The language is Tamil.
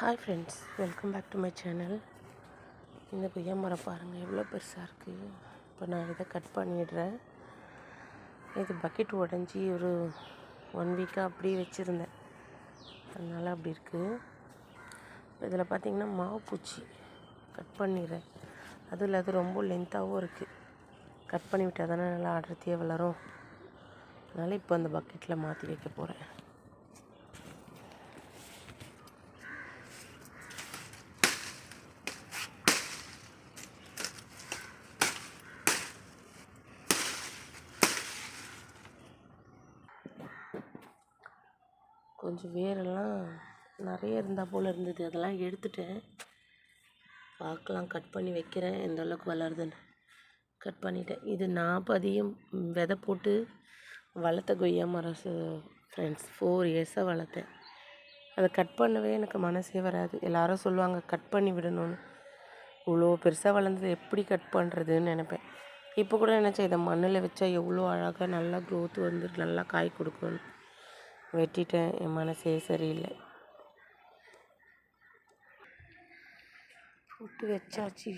Hi friends, welcome back to my channel. இந்த கொய்யா மரம் பாருங்கள் எவ்வளோ பெருசாக இருக்குது. இப்போ நான் இதை கட் பண்ணிடுறேன். இது பக்கெட் உடஞ்சி ஒரு 1 வீக்காக அப்படியே வச்சுருந்தேன், அதனால் அப்படி இருக்குது. இதில் பார்த்திங்கன்னா மாவு பூச்சி கட் பண்ணிடுறேன். அதுவும் இல்லாத ரொம்ப லென்த்தாகவும் இருக்குது. கட் பண்ணி விட்டால் தானே நல்லா அடர்த்தியாக வளரும். அதனால் இப்போ அந்த பக்கெட்டில் மாற்றி வைக்க போகிறேன். கொஞ்சம் வேரெல்லாம் நிறைய இருந்தால் போல் இருந்தது, அதெல்லாம் எடுத்துட்டேன். பார்க்கலாம், கட் பண்ணி வைக்கிறேன் எந்த அளவுக்கு வளருதுன்னு. கட் பண்ணிட்டேன். இது நான் பதியம் விதை போட்டு வளர்த்த கொய்யா மரம் ஃப்ரெண்ட்ஸ். 4 இயர்ஸாக வளர்த்தேன். அதை கட் பண்ணவே எனக்கு மனசே வராது. எல்லாரும் சொல்லுவாங்க கட் பண்ணி விடணும்னு. இவ்வளோ பெருசாக வளர்ந்தது எப்படி கட் பண்ணுறதுன்னு நினைப்பேன். இப்போ கூட நினச்சேன், இதை மண்ணில் வச்சா எவ்வளோ அழகாக நல்லா க்ரோத் வந்து நல்லா காய் கொடுக்கும்னு. வெட்டிட்டேன். என் மனசே சரியில்லை. போட்டு வச்சாச்சு.